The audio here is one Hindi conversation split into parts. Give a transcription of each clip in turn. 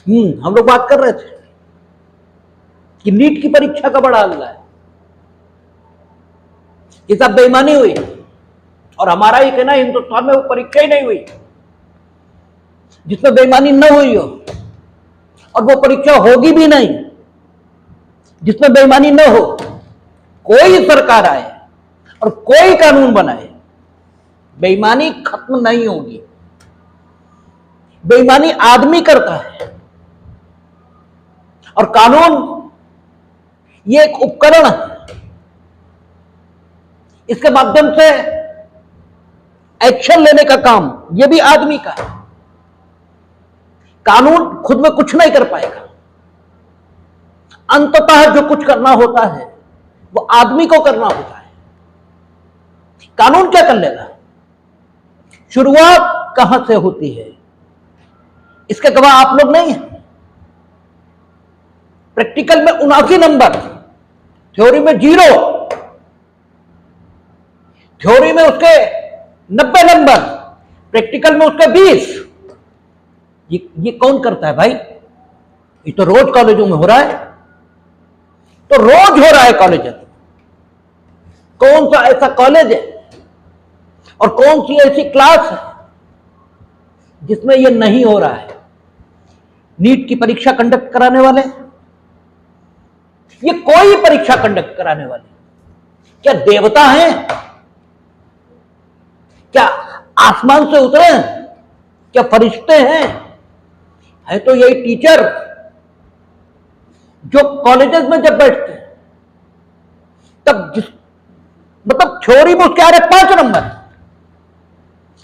हम लोग बात कर रहे थे कि नीट की परीक्षा का बड़ा हल्ला है, ये सब बेईमानी हुई। और हमारा ही कहना हिंदुस्तान में वो परीक्षा ही नहीं हुई जिसमें बेईमानी न हुई हो, और वो परीक्षा होगी भी नहीं जिसमें बेईमानी न हो। कोई सरकार आए और कोई कानून बनाए, बेईमानी खत्म नहीं होगी। बेईमानी आदमी करता है, और कानून ये एक उपकरण है, इसके माध्यम से एक्शन लेने का काम ये भी आदमी का है। कानून खुद में कुछ नहीं कर पाएगा, अंततः जो कुछ करना होता है वो आदमी को करना होता है। कानून क्या कर लेगा? शुरुआत कहां से होती है इसके गवाह आप लोग नहीं हैं। प्रैक्टिकल में 79 नंबर, थ्योरी में 0, थ्योरी में उसके 90 नंबर, प्रैक्टिकल में उसके 20। ये कौन करता है भाई? ये तो रोज कॉलेजों में हो रहा है, तो रोज हो रहा है कॉलेज। कौन सा ऐसा कॉलेज है और कौन सी ऐसी क्लास है जिसमें ये नहीं हो रहा है? नीट की परीक्षा कंडक्ट कराने वाले, ये कोई परीक्षा कंडक्ट कराने वाले क्या देवता हैं? क्या आसमान से उतरे हैं? क्या फरिश्ते हैं? है तो यही टीचर जो कॉलेजेस में जब बैठते हैं तब मतलब थ्योरी में उसके आ रहे 5 नंबर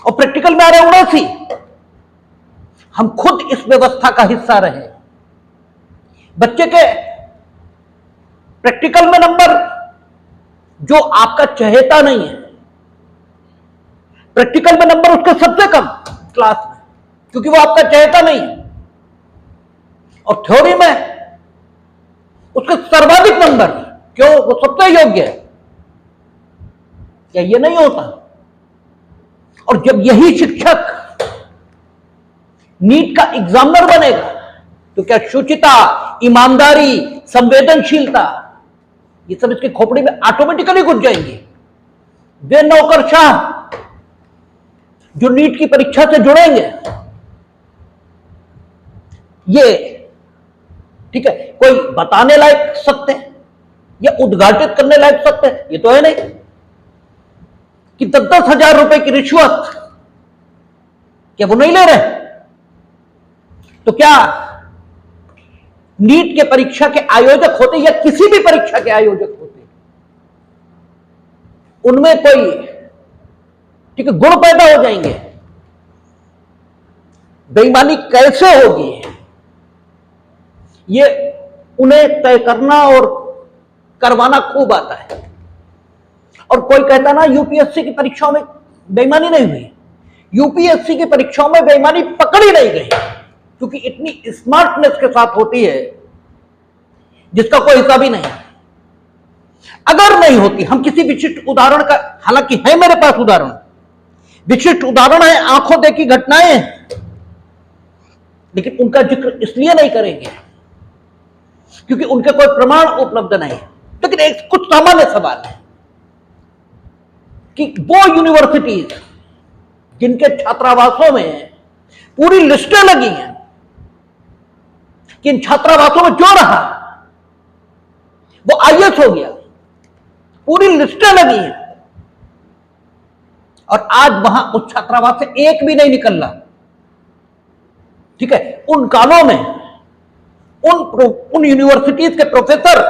और प्रैक्टिकल में आ रहे 79। हम खुद इस व्यवस्था का हिस्सा रहे। बच्चे के प्रैक्टिकल में नंबर जो आपका चहेता नहीं है, प्रैक्टिकल में नंबर उसके सबसे कम क्लास में, क्योंकि वो आपका चहेता नहीं है। और थ्योरी में उसके सर्वाधिक नंबर, क्यों? वो सबसे योग्य है। क्या ये नहीं होता? और जब यही शिक्षक नीट का एग्जामिनर बनेगा तो क्या शुचिता, ईमानदारी, संवेदनशीलता, ये सब इसके खोपड़ी में ऑटोमेटिकली घुस जाएंगे। वे नौकरशाह जो नीट की परीक्षा से जुड़ेंगे, ये ठीक है, कोई बताने लायक सत्य या उद्घाटित करने लायक सत्य ये तो है नहीं कि 10-10 हजार रुपए की रिश्वत क्या वो नहीं ले रहे? तो क्या नीट के परीक्षा के आयोजक होते या किसी भी परीक्षा के आयोजक होते, उनमें कोई ठीक है गुण पैदा हो जाएंगे? बेईमानी कैसे होगी ये उन्हें तय करना और करवाना खूब आता है। और कोई कहता ना यूपीएससी की परीक्षाओं में बेईमानी नहीं हुई। यूपीएससी की परीक्षाओं में बेईमानी पकड़ी नहीं गई क्योंकि इतनी स्मार्टनेस के साथ होती है जिसका कोई हिसाब ही नहीं। अगर नहीं होती, हम किसी विशिष्ट उदाहरण का, हालांकि है मेरे पास उदाहरण, विशिष्ट उदाहरण है, आंखों देखी घटनाएं, लेकिन उनका जिक्र इसलिए नहीं करेंगे क्योंकि उनके कोई प्रमाण उपलब्ध नहीं है। लेकिन एक कुछ सामान्य सवाल है कि वो यूनिवर्सिटीज जिनके छात्रावासों में पूरी लिस्टें लगी हैं कि इन छात्रावासों में जो रहा वो आईएएस हो गया, पूरी लिस्टें लगी हैं, और आज वहां उस छात्रावास से एक भी नहीं निकल रहा। ठीक है, उन कालों में उन यूनिवर्सिटीज के प्रोफेसर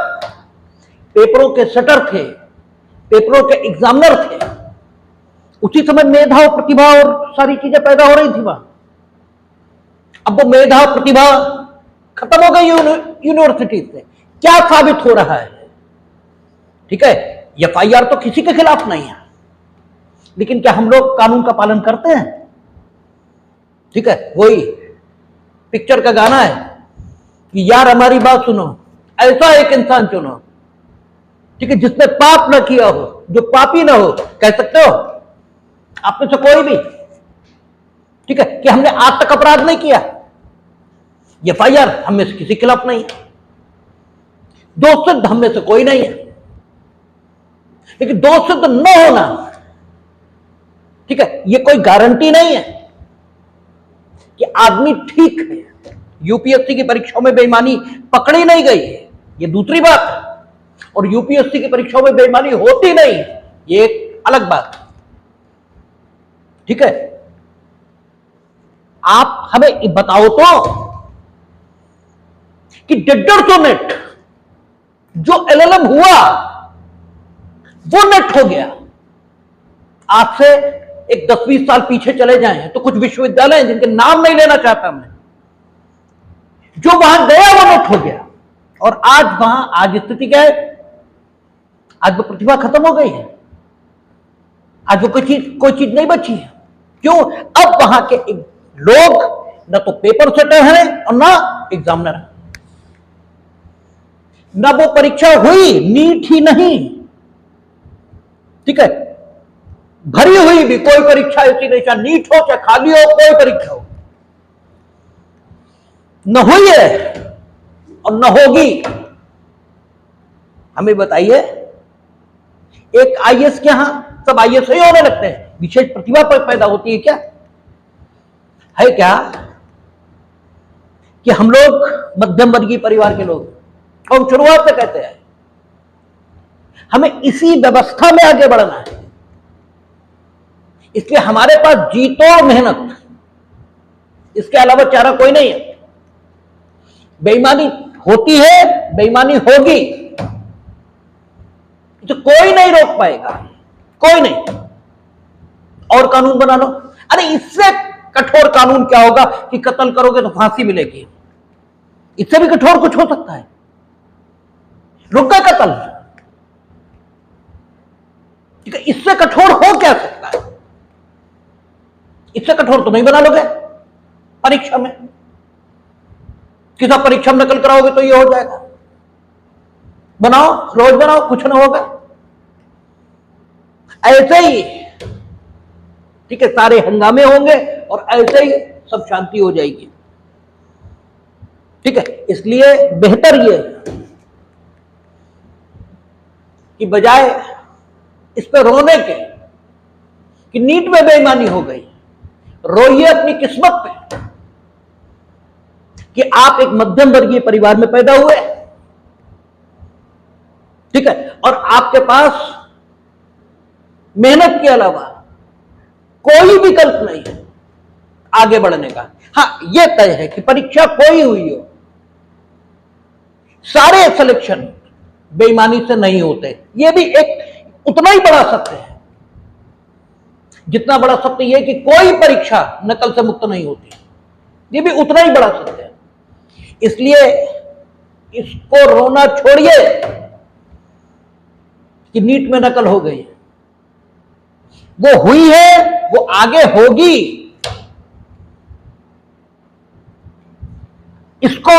पेपरों के शटर थे, पेपरों के एग्जामिनर थे। उसी समय मेधा और प्रतिभा और सारी चीजें पैदा हो रही थी वहां। अब वो मेधा और प्रतिभा खत्म हो गई यूनिवर्सिटीज से। क्या साबित हो रहा है? ठीक है, एफआईआर तो किसी के खिलाफ नहीं है, लेकिन क्या हम लोग कानून का पालन करते हैं? ठीक है, वही पिक्चर का गाना है कि यार हमारी बात सुनो, ऐसा एक इंसान चुनो, ठीक है, जिसने पाप ना किया हो, जो पापी ना हो। कह सकते हो आप में से कोई भी, ठीक है, कि हमने आज तक अपराध नहीं किया, FIR हम में से किसी के खिलाफ नहीं है, दोष सिद्ध हम में से कोई नहीं है, लेकिन दोष सिद्ध न होना, ठीक है, ये कोई गारंटी नहीं है कि आदमी ठीक है। यूपीएससी की परीक्षाओं में बेईमानी पकड़ी नहीं गई है, ये दूसरी बात है, और यूपीएससी की परीक्षाओं में बेईमानी होती नहीं, ये एक अलग बात, ठीक है। आप हमें बताओ तो कि 150 नेट जो LLM हुआ वो नेट हो गया। आज से एक 10-20 साल पीछे चले जाएं तो कुछ विश्वविद्यालय हैं जिनके नाम नहीं लेना चाहता मैं, जो वहां गया वो नेट हो गया, और आज स्थिति क्या है? आज वो प्रतिभा खत्म हो गई है, आज वो कोई चीज नहीं बची है। क्यों? अब वहां के लोग न तो पेपर सेटर हैं और ना एग्जामिनर है, ना वो परीक्षा हुई, नीट ही नहीं, ठीक है, भरी हुई भी कोई परीक्षा ऐसी नहीं, चाहे नीट हो चाहे खाली हो, कोई परीक्षा हो न हुई है और न होगी। हमें बताइए, एक IAS के यहां सब IAS ही होने लगते हैं, विशेष प्रतिभा पैदा होती है क्या? है क्या कि हम लोग मध्यम वर्गीय परिवार के लोग, हम शुरुआत से कहते हैं हमें इसी व्यवस्था में आगे बढ़ना है, इसलिए हमारे पास जीतो मेहनत, इसके अलावा चारा कोई नहीं है। बेईमानी होती है, बेईमानी होगी, तो कोई नहीं रोक पाएगा, कोई नहीं। और कानून बना लो, अरे इससे कठोर कानून क्या होगा कि कत्ल करोगे तो फांसी मिलेगी, इससे भी कठोर कुछ हो सकता है? रुक गए कत्ल, ठीक है, इससे कठोर हो क्या सकता है? इससे कठोर तो नहीं बना लोगे परीक्षा में, किसी परीक्षा में नकल कराओगे तो ये हो जाएगा, बनाओ, रोज बनाओ, कुछ ना होगा। ऐसे ही, ठीक है, सारे हंगामे होंगे और ऐसे ही सब शांति हो जाएगी, ठीक है। इसलिए बेहतर ये कि बजाय इस पर रोने के कि नीट में बेईमानी हो गई, रोइए अपनी किस्मत पे कि आप एक मध्यम वर्गीय परिवार में पैदा हुए, ठीक है, और आपके पास मेहनत के अलावा कोई विकल्प नहीं है आगे बढ़ने का। हां, यह तय है कि परीक्षा कोई हुई हो, सारे सिलेक्शन बेईमानी से नहीं होते। यह भी एक उतना ही बड़ा सत्य है जितना बड़ा सत्य यह कि कोई परीक्षा नकल से मुक्त नहीं होती, यह भी उतना ही बड़ा सत्य है। इसलिए इसको रोना छोड़िए कि नीट में नकल हो गई, वो हुई है, वो आगे होगी। इसको,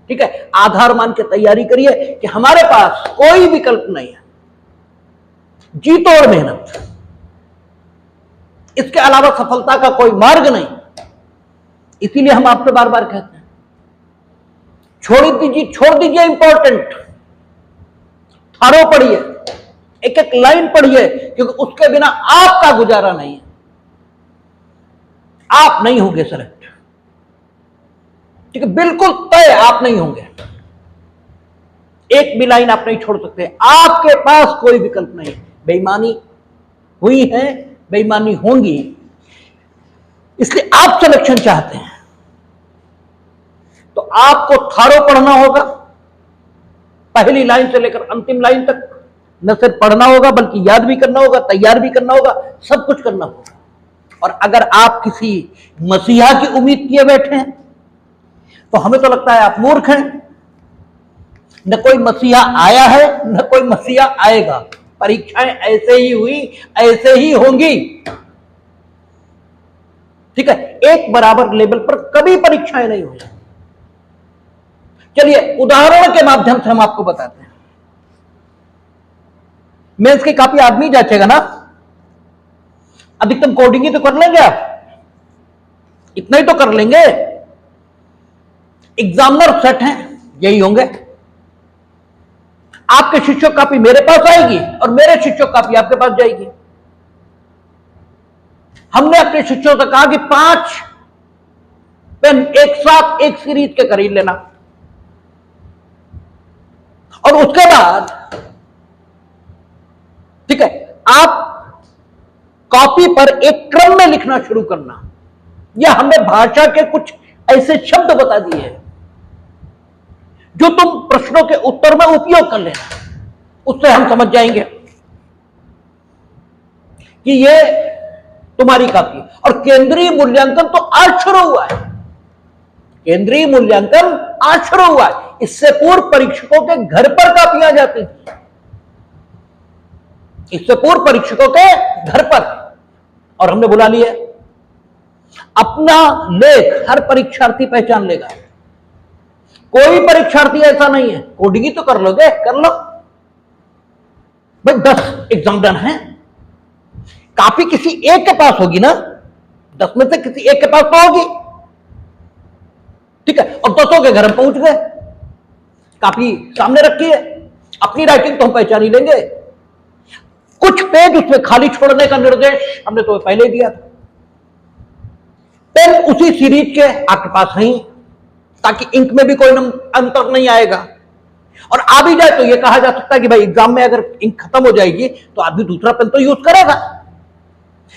ठीक है, आधार मान के तैयारी करिए कि हमारे पास कोई विकल्प नहीं है, जीतो और मेहनत, इसके अलावा सफलता का कोई मार्ग नहीं। इसीलिए हम आपसे बार बार कहते हैं, छोड़ दीजिए इंपॉर्टेंट, थारो पढ़िए, एक एक लाइन पढ़िए, क्योंकि उसके बिना आपका गुजारा नहीं है, आप नहीं होंगे सेलेक्ट, ठीक है, बिल्कुल तय आप नहीं होंगे। एक भी लाइन आप नहीं छोड़ सकते, आपके पास कोई विकल्प नहीं। बेईमानी हुई है, बेईमानी होंगी, इसलिए आप सिलेक्शन चाहते हैं तो आपको थारो पढ़ना होगा, पहली लाइन से लेकर अंतिम लाइन तक। न सिर्फ पढ़ना होगा बल्कि याद भी करना होगा, तैयार भी करना होगा, सब कुछ करना होगा। और अगर आप किसी मसीहा की उम्मीद किए बैठे हैं तो हमें तो लगता है आप मूर्ख हैं। न कोई मसीहा आया है, न कोई मसीहा आएगा, परीक्षाएं ऐसे ही हुई, ऐसे ही होंगी, ठीक है, एक बराबर लेवल पर कभी परीक्षाएं नहीं हुई। चलिए उदाहरण के माध्यम से हम आपको बताते हैं। मेंस की काफी आदमी जांचेगा ना, अधिकतम कोडिंग ही तो कर लेंगे आप, इतना ही तो कर लेंगे, एग्जामिनर सेट हैं, यही होंगे। आपके शिष्यों की कॉपी मेरे पास आएगी और मेरे शिष्यों की कॉपी आपके पास जाएगी। हमने अपने शिष्यों से कहा कि 5 पेन एक साथ एक सीरीज के खरीद लेना, और उसके बाद ठीक है आप कॉपी पर एक क्रम में लिखना शुरू करना। या हमने भाषा के कुछ ऐसे शब्द बता दिए हैं जो तुम प्रश्नों के उत्तर में उपयोग कर लेना, उससे हम समझ जाएंगे कि ये तुम्हारी कॉपी है। और केंद्रीय मूल्यांकन तो आज शुरू हुआ है, केंद्रीय मूल्यांकन आज शुरू हुआ है। इससे पूर्व परीक्षकों के घर पर कॉपियां जाती थी, इससे पूर्व परीक्षकों के घर पर, और हमने बुला लिया। अपना लेख हर परीक्षार्थी पहचान लेगा। कोई परीक्षार्थी ऐसा नहीं है, कोडिंग ही तो कर लोगे, कर लो भाई। 10 एग्जामिनर हैं, कॉपी किसी एक के पास होगी ना, 10 में से किसी एक के पास तो होगी, ठीक है। और 10 के घर में पहुंच गए, कॉपी सामने रखी है, अपनी राइटिंग तो हम पहचान ही लेंगे। कुछ पेज उसमें खाली छोड़ने का निर्देश हमने तो पहले दिया था। पेन उसी सीरीज के आपके पास है, ताकि इंक में भी कोई अंतर नहीं आएगा। और आ भी जाए तो यह कहा जा सकता है कि भाई एग्जाम में अगर इंक खत्म हो जाएगी तो आदमी दूसरा पेन तो यूज करेगा।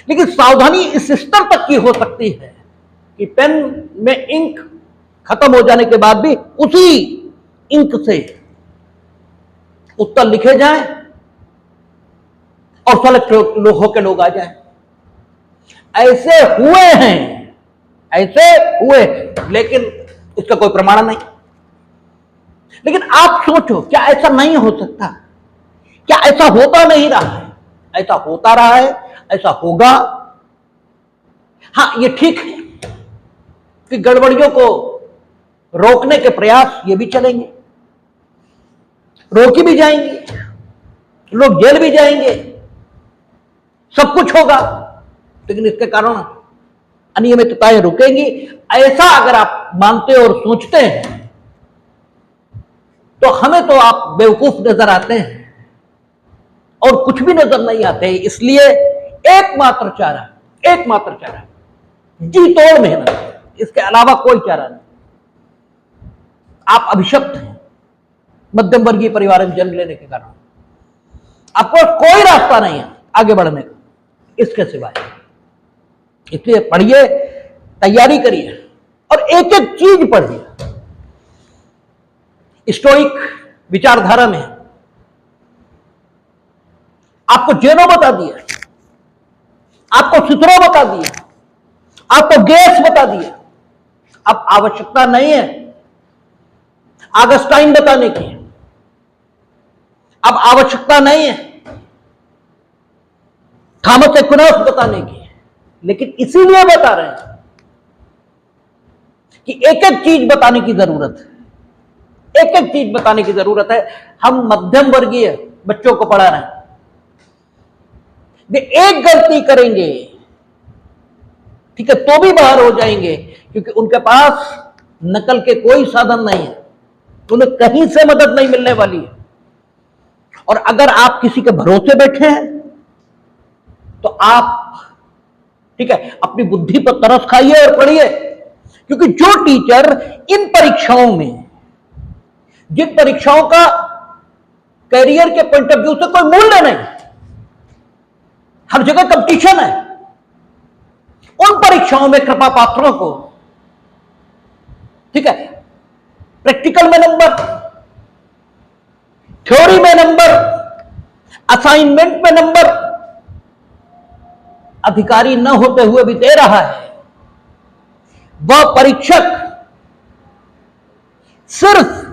लेकिन सावधानी इस स्तर तक की हो सकती है कि पेन में इंक खत्म हो जाने के बाद भी उसी इंक से उत्तर लिखे जाएं और सेलेक्ट होकर लोग आ जाएं। ऐसे हुए हैं, ऐसे हुए, लेकिन इसका कोई प्रमाण नहीं। लेकिन आप सोचो, क्या ऐसा नहीं हो सकता? क्या ऐसा होता नहीं रहा है? ऐसा होता रहा है, ऐसा होगा। हां, ये ठीक है कि गड़बड़ियों को रोकने के प्रयास ये भी चलेंगे, रोकी भी जाएंगे, लोग जेल भी जाएंगे, सब कुछ होगा, लेकिन इसके कारण अनियमितताएं रुकेंगी। ऐसा अगर आप मानते और सोचते हैं तो हमें तो आप बेवकूफ नजर आते हैं और कुछ भी नजर नहीं आते। इसलिए एकमात्र चारा जी तोड़ मेहनत, इसके अलावा कोई चारा नहीं। आप अभिशप्त हैं मध्यम वर्गीय परिवार में जन्म लेने के कारण, आपको कोई रास्ता नहीं है आगे बढ़ने का इसके सिवाय। इसलिए पढ़िए, तैयारी करिए और एक एक चीज पढ़िए। स्टोइक विचारधारा में आपको जेनो बता दिया, आपको सिसरो बता दिया, आपको गैस बता दिया। अब आवश्यकता नहीं है ऑगस्टाइन बताने की, अब आवश्यकता नहीं है थॉमस एक्विनास बताने की। लेकिन इसीलिए बता रहे हैं कि एक एक चीज बताने की जरूरत है, एक एक चीज बताने की जरूरत है। हम मध्यम वर्गीय बच्चों को पढ़ा रहे हैं, वे एक गलती करेंगे, ठीक है, तो भी बाहर हो जाएंगे, क्योंकि उनके पास नकल के कोई साधन नहीं है, उन्हें कहीं से मदद नहीं मिलने वाली है। और अगर आप किसी के भरोसे बैठे हैं तो आप, ठीक है, अपनी बुद्धि पर तरस खाइए और पढ़िए। क्योंकि जो टीचर इन परीक्षाओं में, जिन परीक्षाओं का कैरियर के पॉइंट ऑफ व्यू से कोई मूल्य नहीं, हर जगह कंपटीशन है, उन परीक्षाओं में कृपा पात्रों को, ठीक है, प्रैक्टिकल में नंबर, थ्योरी में नंबर, असाइनमेंट में नंबर अधिकारी न होते हुए भी दे रहा है, वह परीक्षक सिर्फ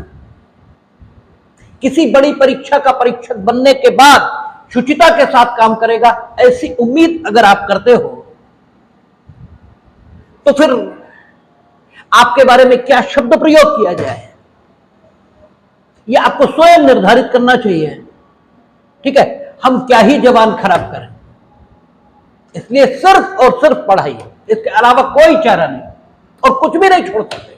किसी बड़ी परीक्षा का परीक्षक बनने के बाद शुचिता के साथ काम करेगा, ऐसी उम्मीद अगर आप करते हो तो फिर आपके बारे में क्या शब्द प्रयोग किया जाए, यह आपको स्वयं निर्धारित करना चाहिए, ठीक है। हम क्या ही जबान खराब करें। इसलिए सिर्फ और सिर्फ पढ़ाई, इसके अलावा कोई चारा नहीं, और कुछ भी नहीं छोड़ सकते।